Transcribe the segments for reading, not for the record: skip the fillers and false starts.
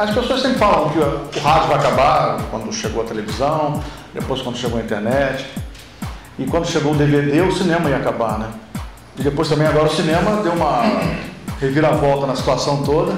as pessoas sempre falam que o rádio vai acabar quando chegou a televisão, depois quando chegou a internet, e quando chegou o DVD, o cinema ia acabar, né? E depois também agora o cinema deu uma reviravolta na situação toda,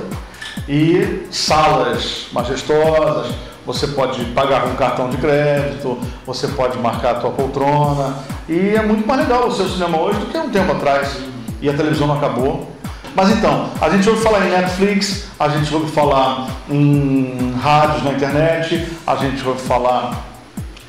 e salas majestosas, você pode pagar com cartão de crédito, você pode marcar a tua poltrona, e é muito mais legal o seu cinema hoje do que um tempo atrás, e a televisão não acabou. Mas então, a gente ouve falar em Netflix, a gente ouve falar em rádios na internet, a gente ouve falar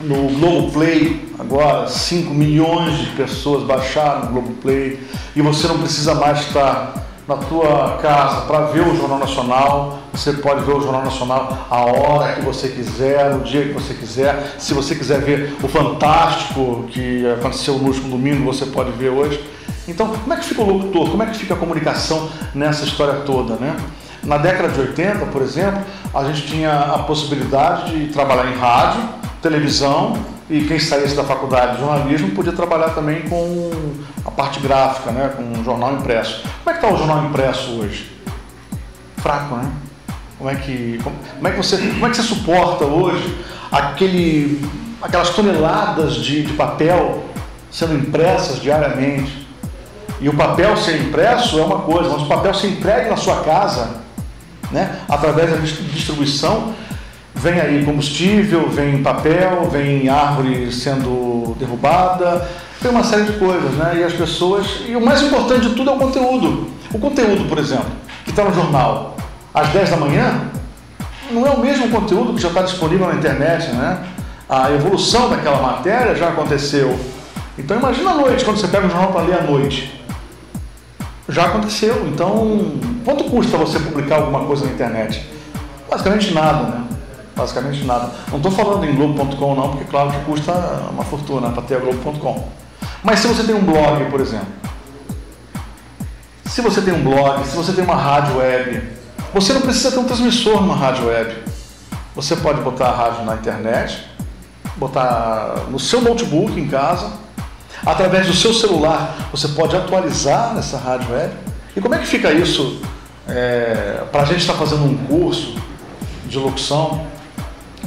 no Globoplay, agora 5 milhões de pessoas baixaram o Globoplay, e você não precisa mais estar na tua casa para ver o Jornal Nacional. Você pode ver o Jornal Nacional a hora que você quiser, no dia que você quiser. Se você quiser ver o Fantástico que aconteceu no último domingo, você pode ver hoje. Então, como é que fica o locutor? Como é que fica a comunicação nessa história toda, né? Na década de 80, por exemplo, a gente tinha a possibilidade de trabalhar em rádio, televisão, e quem saísse da faculdade de jornalismo podia trabalhar também com a parte gráfica, né? Com o jornal impresso. Como é que está o jornal impresso hoje? Fraco, né? Como é que você suporta hoje aquelas toneladas de papel sendo impressas diariamente? E o papel ser impresso é uma coisa, mas o papel ser entregue na sua casa, né? Através da distribuição, vem aí combustível, vem papel, vem árvore sendo derrubada, tem uma série de coisas, né? E as pessoas... E o mais importante de tudo é o conteúdo. O conteúdo, por exemplo, que está no jornal às 10 da manhã, não é o mesmo conteúdo que já está disponível na internet, né? A evolução daquela matéria já aconteceu. Então imagina à noite, quando você pega o jornal para ler à noite. Já aconteceu. Então, quanto custa você publicar alguma coisa na internet? Basicamente nada, né? Basicamente nada. Não estou falando em Globo.com não, porque claro que custa uma fortuna para ter a Globo.com. Mas se você tem um blog, por exemplo, se você tem um blog, se você tem uma rádio web, você não precisa ter um transmissor numa rádio web. Você pode botar a rádio na internet, botar no seu notebook em casa, através do seu celular você pode atualizar nessa rádio web. E como é que fica isso para a gente estar fazendo um curso de locução?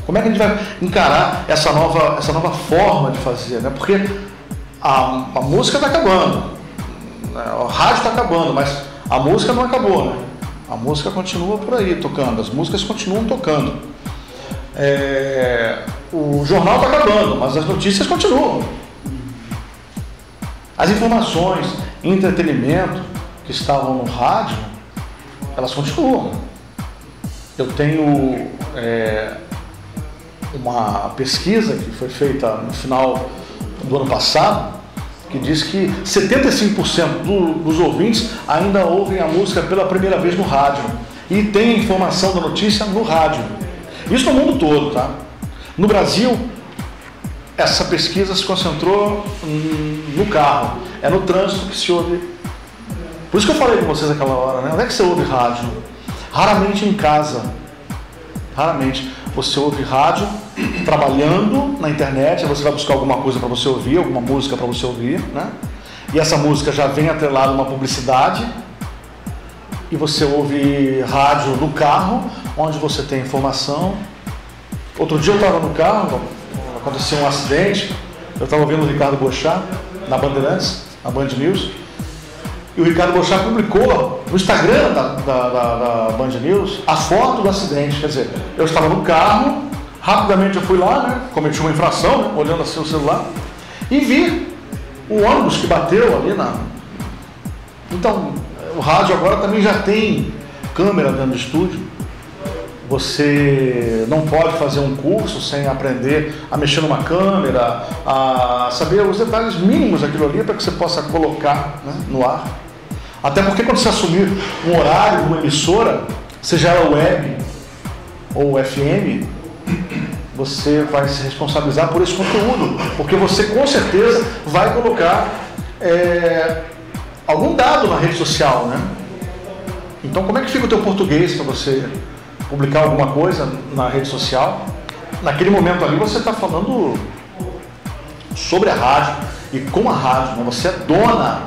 Como é que a gente vai encarar essa nova forma de fazer, né? Porque a música está acabando, né? A rádio está acabando, mas a música não acabou, né? A música continua por aí tocando, as músicas continuam tocando. O jornal está acabando, mas as notícias continuam. As informações, entretenimento que estavam no rádio, elas continuam. Eu tenho uma pesquisa que foi feita no final do ano passado, que diz que 75% dos ouvintes ainda ouvem a música pela primeira vez no rádio e tem a informação da notícia no rádio. Isso no mundo todo, tá? No Brasil, essa pesquisa se concentrou no carro, é no trânsito que se ouve. Por isso que eu falei com vocês naquela hora, né? Onde é que você ouve rádio? Raramente em casa. Raramente. Você ouve rádio trabalhando na internet, aí você vai buscar alguma coisa para você ouvir, alguma música para você ouvir, né? E essa música já vem atrelada a uma publicidade, e você ouve rádio no carro, onde você tem informação. Outro dia eu estava no carro, aconteceu um acidente, eu estava ouvindo o Ricardo Boechat na Bandeirantes, na Band News, e o Ricardo Boechat publicou no Instagram da Band News a foto do acidente. Quer dizer, eu estava no carro, rapidamente eu fui lá, né, cometi uma infração, né, olhando assim o celular, e vi o ônibus que bateu ali na... Então, o rádio agora também já tem câmera dentro do estúdio. Você não pode fazer um curso sem aprender a mexer numa câmera, a saber os detalhes mínimos daquilo ali para que você possa colocar, né, no ar. Até porque quando você assumir um horário de uma emissora, seja ela web ou FM, você vai se responsabilizar por esse conteúdo, porque você com certeza vai colocar algum dado na rede social, né? Então como é que fica o teu português para você publicar alguma coisa na rede social? Naquele momento ali você está falando sobre a rádio e com a rádio, né? Você é dona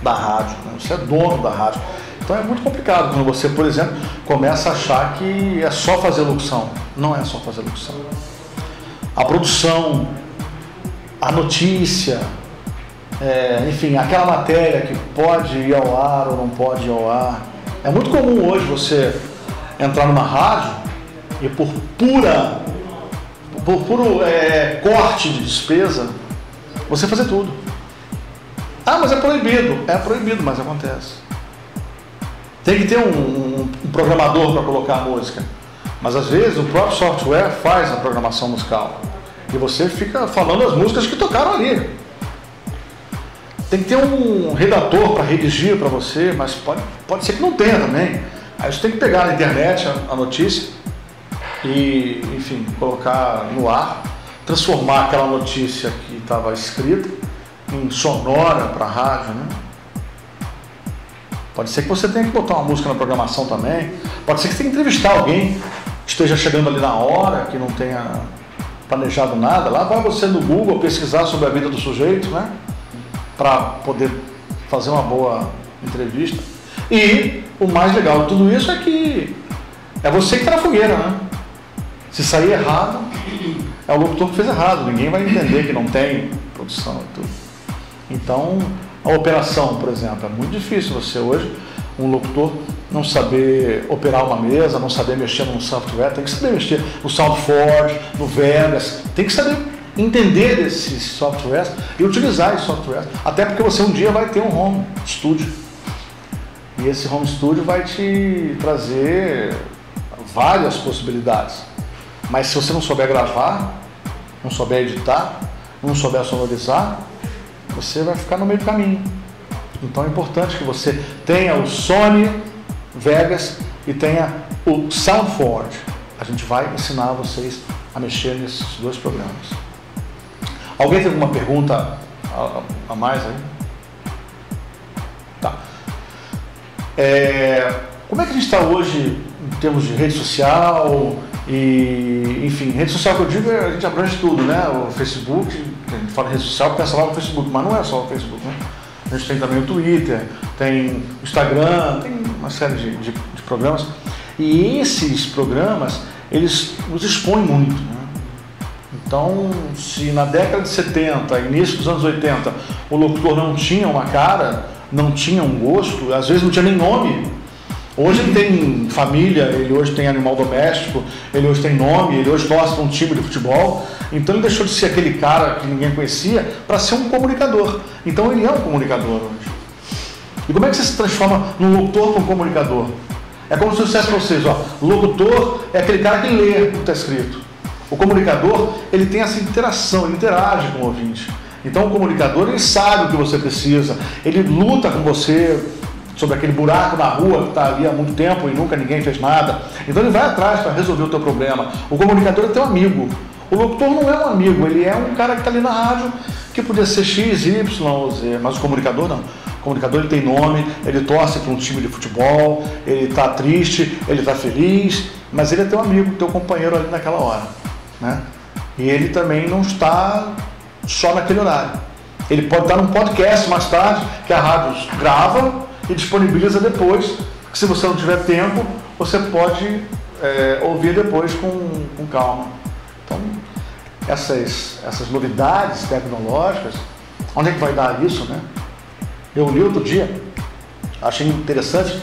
da rádio, né? Você é dono da rádio. Então é muito complicado quando você, por exemplo, começa a achar que é só fazer locução. Não é só fazer locução. A produção, a notícia, enfim, aquela matéria que pode ir ao ar ou não pode ir ao ar. É muito comum hoje você entrar numa rádio e por puro corte de despesa, você fazer tudo. Ah, mas é proibido. É proibido, mas acontece. Tem que ter um programador para colocar a música. Mas às vezes o próprio software faz a programação musical. E você fica falando as músicas que tocaram ali. Tem que ter um redator para redigir para você, mas pode ser que não tenha também. Aí você tem que pegar na internet a notícia e, enfim, colocar no ar, transformar aquela notícia que estava escrita em sonora para a rádio, né? Pode ser que você tenha que botar uma música na programação também. Pode ser que você tenha que entrevistar alguém que esteja chegando ali na hora, que não tenha planejado nada. Lá vai você no Google pesquisar sobre a vida do sujeito, né? Para poder fazer uma boa entrevista. E o mais legal de tudo isso é que é você que está na fogueira, né? Se sair errado, é o locutor que fez errado. Ninguém vai entender que não tem produção e tudo. Então, a operação, por exemplo, é muito difícil você hoje, um locutor, não saber operar uma mesa, não saber mexer num software, tem que saber mexer no SoundForge, no Vegas, tem que saber entender desses softwares e utilizar esses softwares. Até porque você um dia vai ter um home studio. E esse home studio vai te trazer várias possibilidades. Mas se você não souber gravar, não souber editar, não souber sonorizar, você vai ficar no meio do caminho. Então é importante que você tenha o Sony Vegas e tenha o SoundForge. A gente vai ensinar vocês a mexer nesses dois programas. Alguém tem alguma pergunta a mais aí? Tá. Como é que a gente está hoje em termos de rede social? E, enfim, rede social que eu digo, a gente abrange tudo, né? O Facebook, a gente fala rede social, pensa lá no Facebook, mas não é só o Facebook, né? A gente tem também o Twitter, tem o Instagram, tem uma série de programas. E esses programas, eles nos expõem muito, né? Então, se na década de 70, início dos anos 80, o locutor não tinha uma cara, não tinha um gosto, às vezes não tinha nem nome. Hoje ele tem família, ele hoje tem animal doméstico, ele hoje tem nome, ele hoje torce para um time de futebol. Então ele deixou de ser aquele cara que ninguém conhecia para ser um comunicador. Então ele é um comunicador hoje. E como é que você se transforma num locutor para um comunicador? É como se eu dissesse para vocês, ó, locutor é aquele cara que lê o que está escrito. O comunicador, ele tem essa interação, ele interage com o ouvinte. Então o comunicador, ele sabe o que você precisa, ele luta com você sobre aquele buraco na rua que está ali há muito tempo e nunca ninguém fez nada. Então ele vai atrás para resolver o teu problema. O comunicador é teu amigo. O locutor não é um amigo, ele é um cara que está ali na rádio, que podia ser X, Y ou Z, mas o comunicador não. O comunicador ele tem nome, ele torce para um time de futebol, ele está triste, ele está feliz, mas ele é teu amigo, teu companheiro ali naquela hora, né? E ele também não está só naquele horário. Ele pode estar num podcast mais tarde, que a rádio grava e disponibiliza depois, que se você não tiver tempo, você pode ouvir depois com calma. Então, essas novidades tecnológicas, onde é que vai dar isso, né? Eu li outro dia, achei interessante,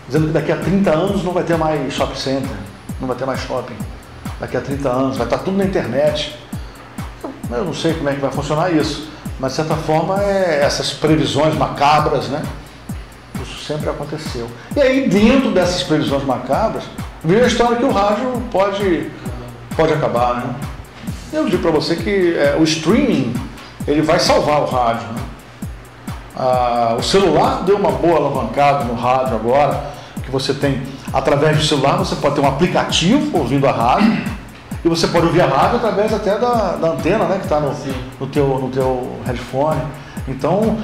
dizendo que daqui a 30 anos não vai ter mais shopping center, não vai ter mais shopping. Daqui a 30 anos vai estar tudo na internet. Eu não sei como é que vai funcionar isso, mas de certa forma essas previsões macabras, né? Isso sempre aconteceu. E aí, dentro dessas previsões macabras, veio a história que o rádio pode acabar, né? Eu digo para você que o streaming, ele vai salvar o rádio, né? O celular deu uma boa alavancada no rádio agora, que você tem, através do celular, você pode ter um aplicativo ouvindo a rádio, e você pode ouvir a rádio através até da antena, né, que está no teu headphone. Então,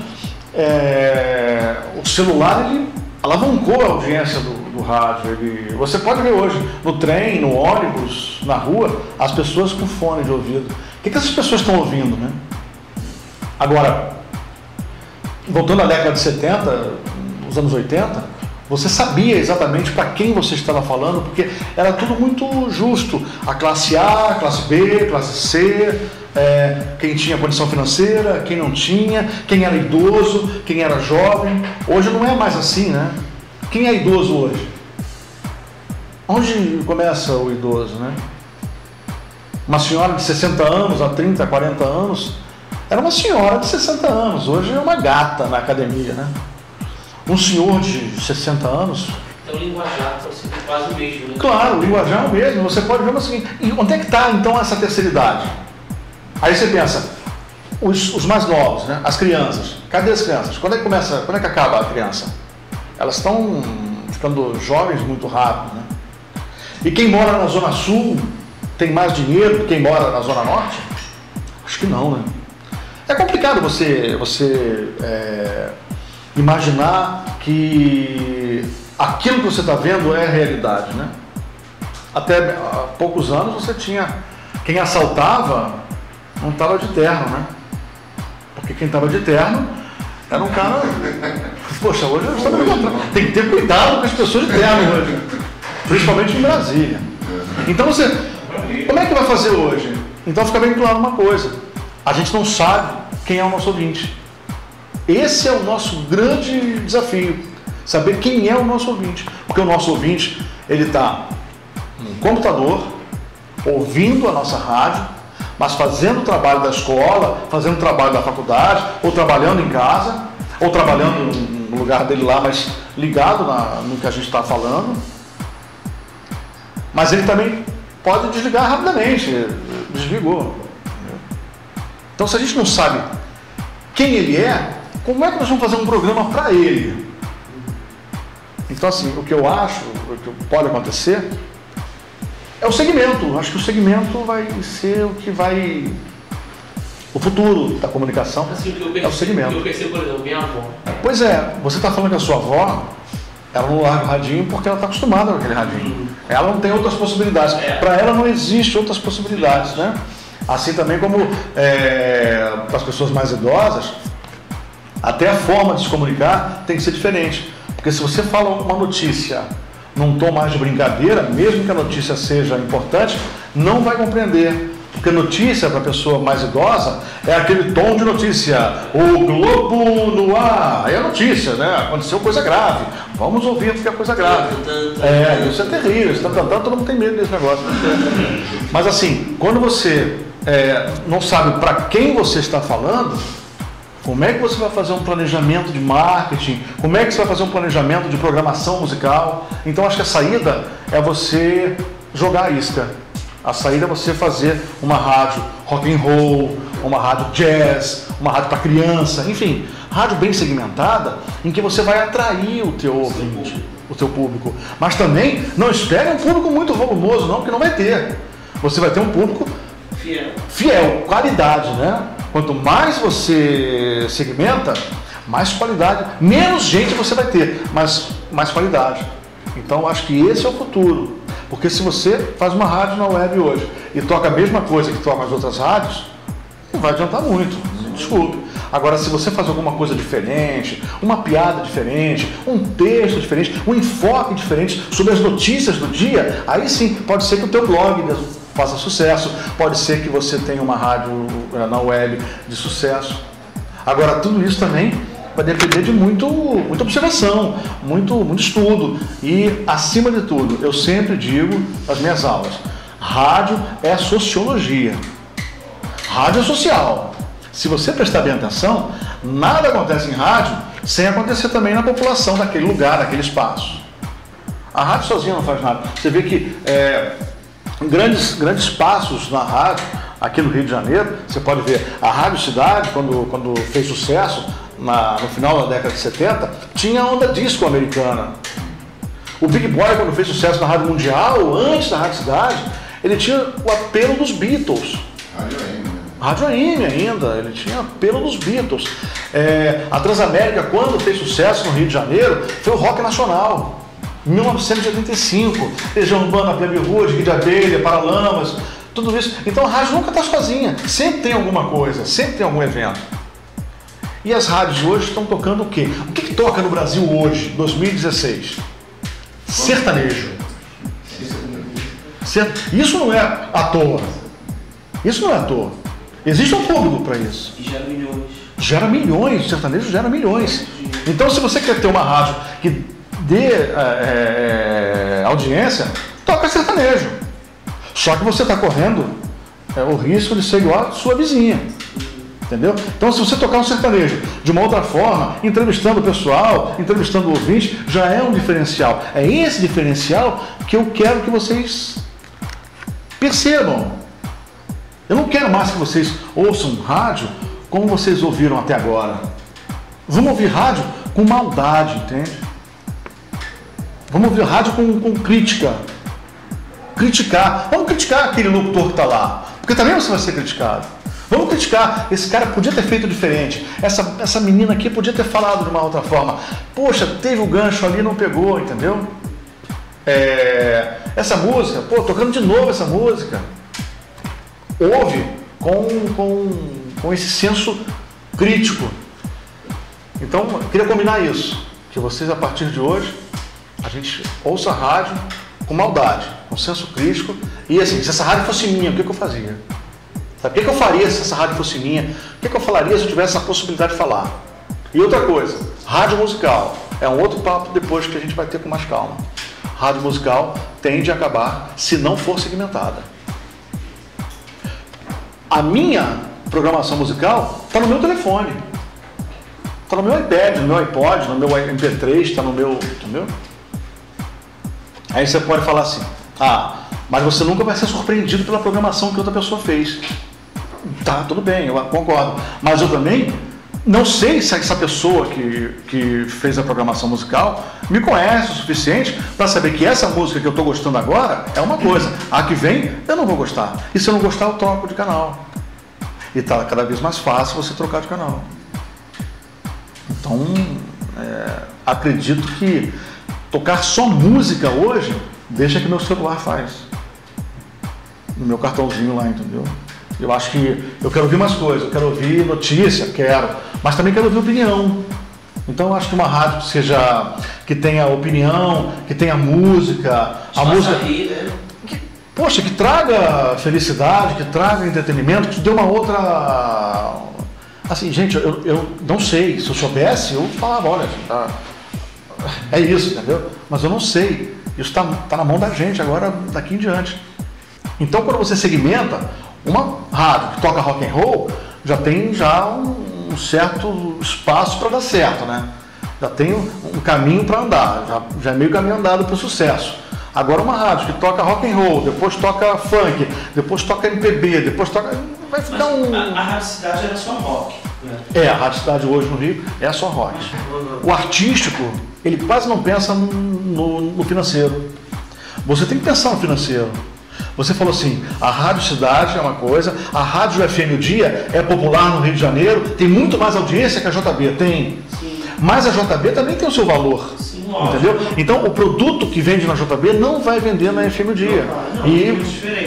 o celular, ele alavancou a audiência do rádio. Você pode ver hoje, no trem, no ônibus, na rua, as pessoas com fone de ouvido. O que essas pessoas estão ouvindo, né? Agora, voltando à década de 70, nos anos 80, Você sabia exatamente para quem você estava falando, porque era tudo muito justo. A classe A, a classe B, a classe C, quem tinha condição financeira, quem não tinha, quem era idoso, quem era jovem. Hoje não é mais assim, né? Quem é idoso hoje? Onde começa o idoso, né? Uma senhora de 60 anos, há 30, 40 anos, era uma senhora de 60 anos. Hoje é uma gata na academia, né? Um senhor de 60 anos... Então o linguajar está sendo quase o mesmo, né? Claro, o linguajar é o mesmo. Você pode ver o seguinte, e onde é que está então essa terceira idade? Aí você pensa, os mais novos, né? As crianças. Cadê as crianças? Quando é que acaba a criança? Elas estão ficando jovens muito rápido, né? E quem mora na Zona Sul tem mais dinheiro do que quem mora na Zona Norte? Acho que não, né? É complicado você imaginar que aquilo que você está vendo é a realidade, né? Até há poucos anos você tinha... Quem assaltava não estava de terno, né? Porque quem estava de terno era um cara... Poxa, hoje eu estou tem que ter cuidado com as pessoas de terno hoje. Principalmente em Brasília. Então você... Como é que vai fazer hoje? Então fica bem claro uma coisa. A gente não sabe quem é o nosso ouvinte. Esse é o nosso grande desafio, saber quem é o nosso ouvinte. Porque o nosso ouvinte, ele está no computador, ouvindo a nossa rádio, mas fazendo o trabalho da escola, fazendo o trabalho da faculdade, ou trabalhando em casa, ou trabalhando no lugar dele lá, mas ligado no que a gente está falando. Mas ele também pode desligar rapidamente, desligou. Então se a gente não sabe quem ele é, como é que nós vamos fazer um programa para ele? Então, assim, o que eu acho, o que pode acontecer, é o segmento. Acho que o segmento vai ser o que vai... O futuro da comunicação assim, é o segmento. Eu percebo, por exemplo, minha avó. Pois é, você está falando que a sua avó, ela não larga o radinho porque ela está acostumada com aquele radinho. Ela não tem outras possibilidades. Para ela não existe outras possibilidades, né? Assim também como para as pessoas mais idosas, até a forma de se comunicar tem que ser diferente. Porque se você fala uma notícia num tom mais de brincadeira, mesmo que a notícia seja importante, não vai compreender. Porque notícia para a pessoa mais idosa é aquele tom de notícia. O Globo no ar. Aí é notícia, né? Aconteceu coisa grave. Vamos ouvir porque é coisa grave. Isso é terrível. Todo mundo tem medo desse negócio. Mas assim, quando você não sabe para quem você está falando, como é que você vai fazer um planejamento de marketing? Como é que você vai fazer um planejamento de programação musical? Então acho que a saída é você jogar a isca. A saída é você fazer uma rádio rock and roll, uma rádio jazz, uma rádio para criança, enfim, rádio bem segmentada, em que você vai atrair o teu ouvinte, o teu público. Mas também não espere um público muito volumoso, não, porque não vai ter. Você vai ter um público fiel, qualidade, né? Quanto mais você segmenta, mais qualidade, menos gente você vai ter, mas mais qualidade. Então acho que esse é o futuro. Porque se você faz uma rádio na web hoje e toca a mesma coisa que toca as outras rádios, não vai adiantar muito, desculpe. Agora, se você faz alguma coisa diferente, uma piada diferente, um texto diferente, um enfoque diferente sobre as notícias do dia, aí sim, pode ser que o teu blog faça sucesso, pode ser que você tenha uma rádio na web de sucesso. Agora, tudo isso também vai depender de muita observação, muito estudo. E, acima de tudo, eu sempre digo nas minhas aulas, rádio é sociologia. Rádio é social. Se você prestar bem atenção, nada acontece em rádio sem acontecer também na população daquele lugar, daquele espaço. A rádio sozinha não faz nada. Você vê que grandes passos na rádio, aqui no Rio de Janeiro, você pode ver a Rádio Cidade, quando fez sucesso, no final da década de 70, tinha a onda disco americana. O Big Boy, quando fez sucesso na Rádio Mundial, antes da Rádio Cidade, ele tinha o apelo dos Beatles. Rádio AM ainda, ele tinha apelo dos Beatles. A Transamérica, quando fez sucesso no Rio de Janeiro, foi o rock nacional. Em 1985, Legião Urbana, Plebe Rude, Kid Abelha, Paralamas, tudo isso. Então a rádio nunca está sozinha, sempre tem alguma coisa, sempre tem algum evento. E as rádios hoje estão tocando o quê? O que toca no Brasil hoje, 2016? Sertanejo. Isso não é à toa. Isso não é à toa. Existe um público para isso. E gera milhões. Gera milhões, o sertanejo gera milhões. Então, se você quer ter uma rádio que dê audiência, toca sertanejo. Só que você está correndo o risco de ser igual a sua vizinha. Entendeu? Então, se você tocar um sertanejo de uma outra forma, entrevistando o pessoal, entrevistando o ouvinte, já é um diferencial. É esse diferencial que eu quero que vocês percebam. Eu não quero mais que vocês ouçam rádio como vocês ouviram até agora. Vamos ouvir rádio com maldade, entende? Vamos ouvir rádio com crítica. Criticar. Vamos criticar aquele locutor que está lá, porque também você vai ser criticado. Vamos criticar, esse cara podia ter feito diferente, essa menina aqui podia ter falado de uma outra forma. Poxa, teve o gancho ali e não pegou, entendeu? Essa música, pô, tocando de novo essa música. Ouve com esse senso crítico. Então, eu queria combinar isso, que vocês a partir de hoje, a gente ouça a rádio com maldade, com senso crítico, e assim, se essa rádio fosse minha, o que eu fazia? Sabe? O que eu faria se essa rádio fosse minha? O que eu falaria se eu tivesse essa possibilidade de falar? E outra coisa, rádio musical. É um outro papo depois que a gente vai ter com mais calma. Rádio musical tende a acabar se não for segmentada. A minha programação musical está no meu telefone. Está no meu iPad, no meu iPod, no meu MP3, está no meu... Entendeu? Aí você pode falar assim, mas você nunca vai ser surpreendido pela programação que outra pessoa fez. Tá, tudo bem, eu concordo. Mas eu também não sei se essa pessoa que fez a programação musical me conhece o suficiente para saber que essa música que eu estou gostando agora é uma coisa. A que vem, eu não vou gostar. E se eu não gostar, eu troco de canal. E está cada vez mais fácil você trocar de canal. Então, acredito que tocar só música hoje, deixa que meu celular faz. No meu cartãozinho lá, entendeu? Eu acho que eu quero ouvir mais coisas, eu quero ouvir notícia, mas também quero ouvir opinião. Então eu acho que uma rádio que tenha opinião, que tenha música, a música que traga felicidade, que traga entretenimento, que dê uma outra... Assim, gente, eu não sei, se eu soubesse, eu falava, olha, é isso, entendeu? Mas eu não sei, isso está na mão da gente agora, daqui em diante. Então quando você segmenta, uma rádio que toca rock and roll já tem um certo espaço para dar certo, né? Já tem um caminho para andar, já é meio caminho andado para o sucesso. Agora uma rádio que toca rock and roll, depois toca funk, depois toca MPB, depois toca... Vai ficar a Rádio Cidade era só rock, né? A Rádio Cidade hoje no Rio é só rock. O artístico, ele quase não pensa no financeiro. Você tem que pensar no financeiro. Você falou assim, a Rádio Cidade é uma coisa, a Rádio FM O Dia é popular no Rio de Janeiro, tem muito mais audiência que a JB, tem. Sim. Mas a JB também tem o seu valor. Sim, entendeu? Então o produto que vende na JB não vai vender na FM O Dia. E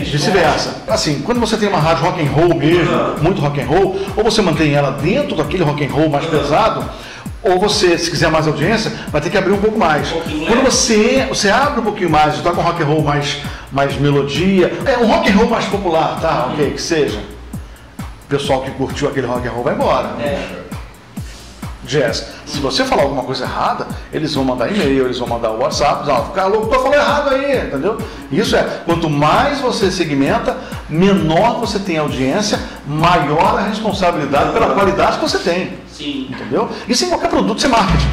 vice-versa. Assim, quando você tem uma rádio rock and roll mesmo, muito rock and roll, ou você mantém ela dentro daquele rock and roll mais pesado, ou você, se quiser mais audiência, vai ter que abrir um pouco mais. Quando você abre um pouquinho mais, toca um rock and roll mais melodia, um rock and roll mais popular, tá? Ok, que seja. O pessoal que curtiu aquele rock and roll vai embora. Jazz. Se você falar alguma coisa errada, eles vão mandar e-mail, eles vão mandar o WhatsApp, ficar louco, tô falando errado aí, entendeu? Isso quanto mais você segmenta, menor você tem audiência, maior a responsabilidade pela qualidade que você tem. Sim. Entendeu? Isso em qualquer produto, isso é marketing.